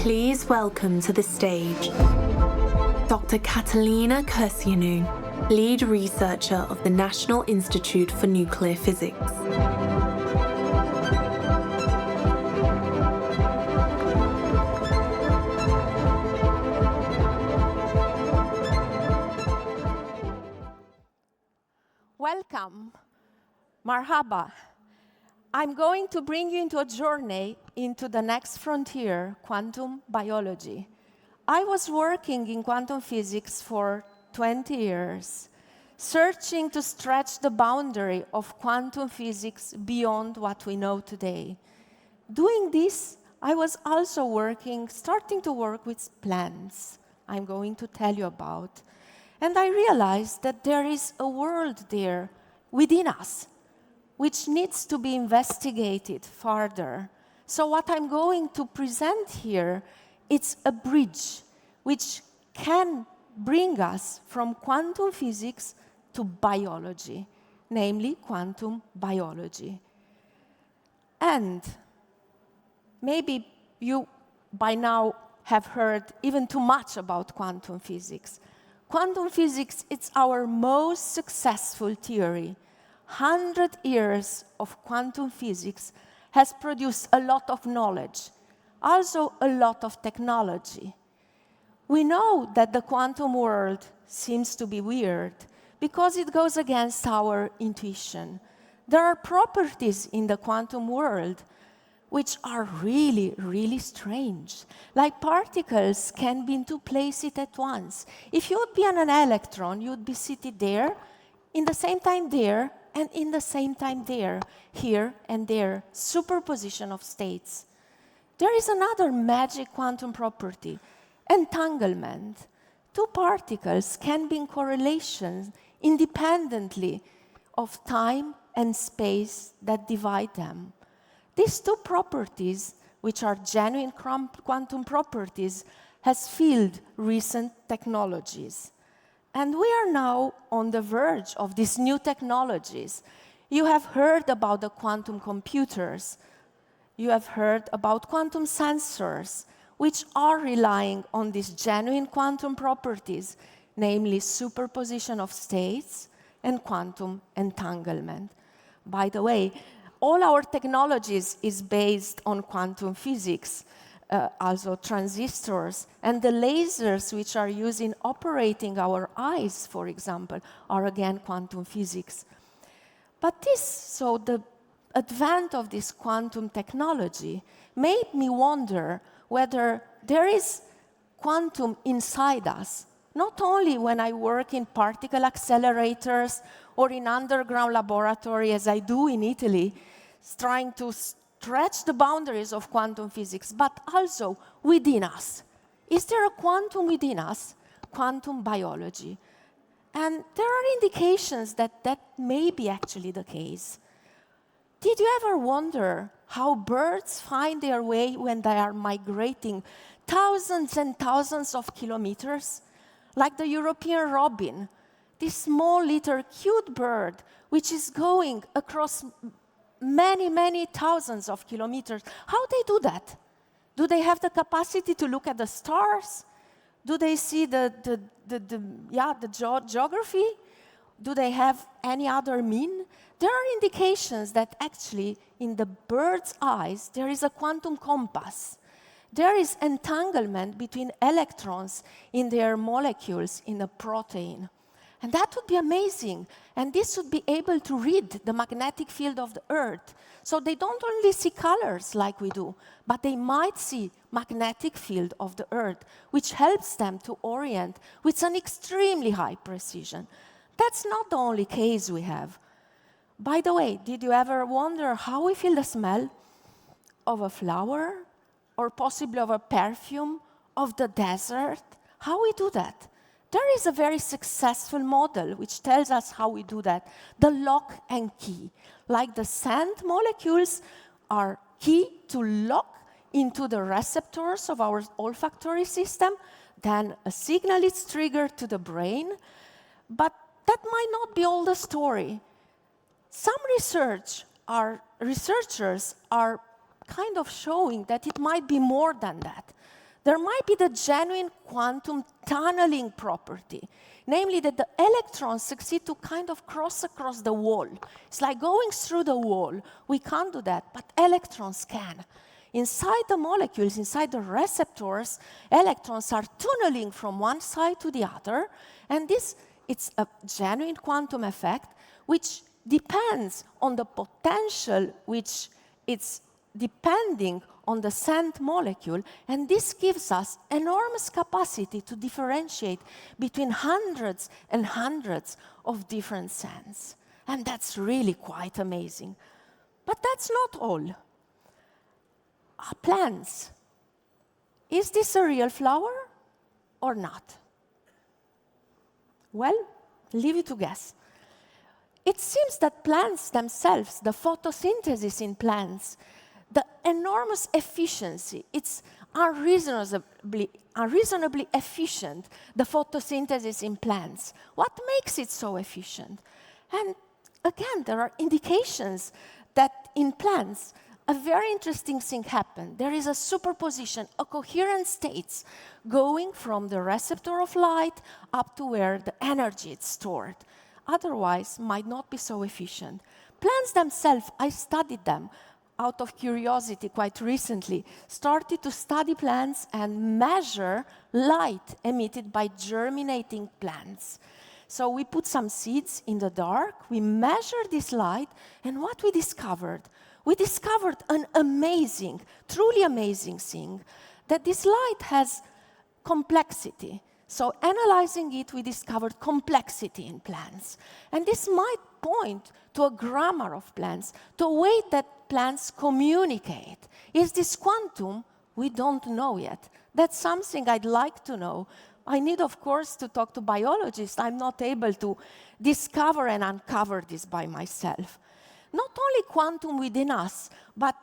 Please welcome to the stage Dr. Catalina Curceanu, lead researcher of the National Institute for Nuclear Physics. Welcome. Marhaba. I'm going to bring you into a journey into the next frontier, quantum biology. I was working in quantum physics for 20 years, searching to stretch the boundary of quantum physics beyond what we know today. Doing this, I was also starting to work with plants, I'm going to tell you about. And I realized that there is a world there within us, which needs to be investigated further. So what I'm going to present here, it's a bridge which can bring us from quantum physics to biology, namely quantum biology. And maybe you by now have heard even too much about quantum physics. Quantum physics, it's our most successful theory. 100 years of quantum physics has produced a lot of knowledge, also a lot of technology. We know that the quantum world seems to be weird because it goes against our intuition. There are properties in the quantum world which are really, really strange. Like particles can be in two places at once. If you would be on an electron, you would be seated there, in the same time there, and in the same time there, here and there, superposition of states. There is another magic quantum property, entanglement. Two particles can be in correlation independently of time and space that divide them. These two properties, which are genuine quantum properties, has fueled recent technologies. And we are now on the verge of these new technologies. You have heard about the quantum computers. You have heard about quantum sensors, which are relying on these genuine quantum properties, namely superposition of states and quantum entanglement. By the way, all our technologies is based on quantum physics, also transistors, and the lasers which are used in operating our eyes, for example, are again quantum physics. But the advent of this quantum technology made me wonder whether there is quantum inside us, not only when I work in particle accelerators or in underground laboratory, as I do in Italy, trying to stretch the boundaries of quantum physics, but also within us. Is there a quantum within us? Quantum biology. And there are indications that that may be actually the case. Did you ever wonder how birds find their way when they are migrating thousands and thousands of kilometers? Like the European robin, this small little cute bird which is going across many, many thousands of kilometers. How they do that? Do they have the capacity to look at the stars? Do they see the geography? Do they have any other mean? There are indications that actually in the bird's eyes there is a quantum compass. There is entanglement between electrons in their molecules in a protein. And that would be amazing. And this would be able to read the magnetic field of the Earth. So they don't only see colors like we do, but they might see magnetic field of the Earth, which helps them to orient with an extremely high precision. That's not the only case we have. By the way, did you ever wonder how we feel the smell of a flower, or possibly of a perfume, of the desert? How we do that? There is a very successful model which tells us how we do that, the lock and key. Like the scent molecules are key to lock into the receptors of our olfactory system, then a signal is triggered to the brain. But that might not be all the story. Some researchers are kind of showing that it might be more than that. There might be the genuine quantum tunneling property, namely that the electrons succeed to kind of cross across the wall. It's like going through the wall. We can't do that, but electrons can. Inside the molecules, inside the receptors, electrons are tunneling from one side to the other, and it's a genuine quantum effect which depends on the potential which it's depending on the sand molecule, and this gives us enormous capacity to differentiate between hundreds and hundreds of different sands. And that's really quite amazing. But that's not all. Plants. Is this a real flower or not? Well, leave you to guess. It seems that plants themselves, the photosynthesis in plants, the enormous efficiency, it's unreasonably efficient, the photosynthesis in plants. What makes it so efficient? And again, there are indications that in plants, a very interesting thing happened. There is a superposition, a coherent states going from the receptor of light up to where the energy is stored. Otherwise, might not be so efficient. Plants themselves, I studied them out of curiosity quite recently, started to study plants and measure light emitted by germinating plants. So we put some seeds in the dark, we measured this light, and what we discovered? We discovered an amazing, truly amazing thing, that this light has complexity. So analyzing it, we discovered complexity in plants. And this might point to a grammar of plants, to a way that plants communicate. Is this quantum? We don't know yet. That's something I'd like to know. I need, of course, to talk to biologists. I'm not able to discover and uncover this by myself. Not only quantum within us, but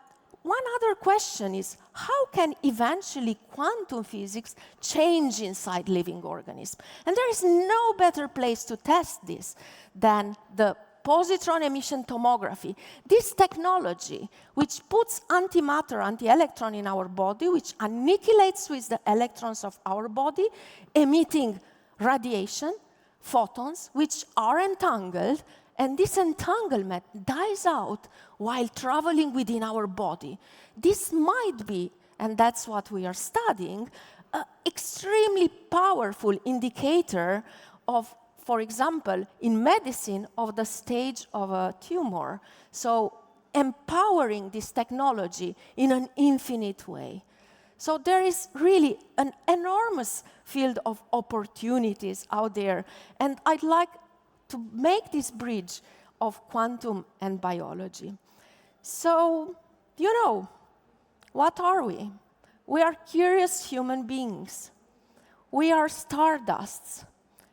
one other question is, how can eventually quantum physics change inside living organisms? And there is no better place to test this than the positron emission tomography. This technology, which puts antimatter, anti-electron in our body, which annihilates with the electrons of our body, emitting radiation, photons, which are entangled, and this entanglement dies out while traveling within our body. This might be, and that's what we are studying, an extremely powerful indicator of, for example, in medicine, of the stage of a tumor. So empowering this technology in an infinite way. So there is really an enormous field of opportunities out there, and I'd like to make this bridge of quantum and biology. So, what are we? We are curious human beings. We are stardusts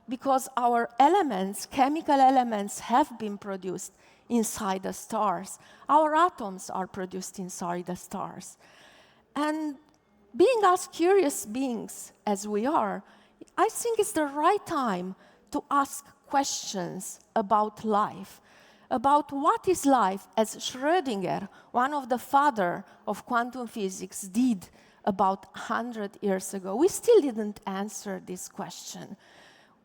because our elements, chemical elements, have been produced inside the stars. Our atoms are produced inside the stars. And being as curious beings as we are, I think it's the right time to ask questions about life, about what is life, as Schrödinger, one of the fathers of quantum physics, did about 100 years ago. We still didn't answer this question.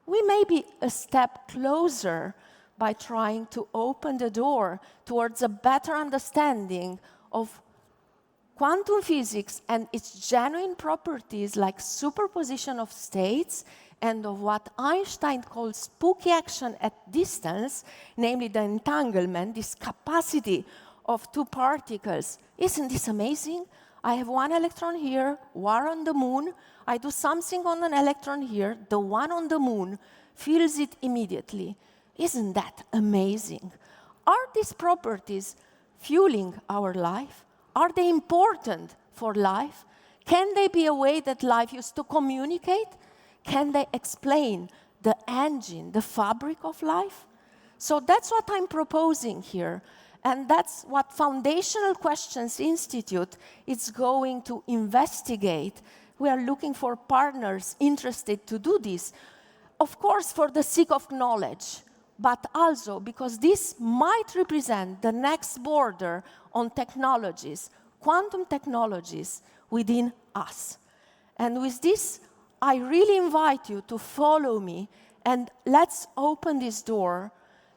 We may be a step closer by trying to open the door towards a better understanding of quantum physics and its genuine properties, like superposition of states, and of what Einstein called spooky action at distance, namely the entanglement, this capacity of two particles. Isn't this amazing? I have one electron here, one on the moon. I do something on an electron here, the one on the moon feels it immediately. Isn't that amazing? Are these properties fueling our life? Are they important for life? Can they be a way that life used to communicate? Can they explain the engine, the fabric of life? So that's what I'm proposing here. And that's what Foundational Questions Institute is going to investigate. We are looking for partners interested to do this. Of course, for the sake of knowledge, but also because this might represent the next border on technologies, quantum technologies within us. And with this, I really invite you to follow me, and let's open this door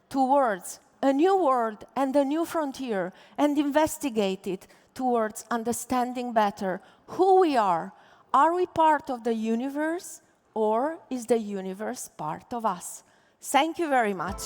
towards a new world and a new frontier, and investigate it towards understanding better who we are. Are we part of the universe, or is the universe part of us? Thank you very much.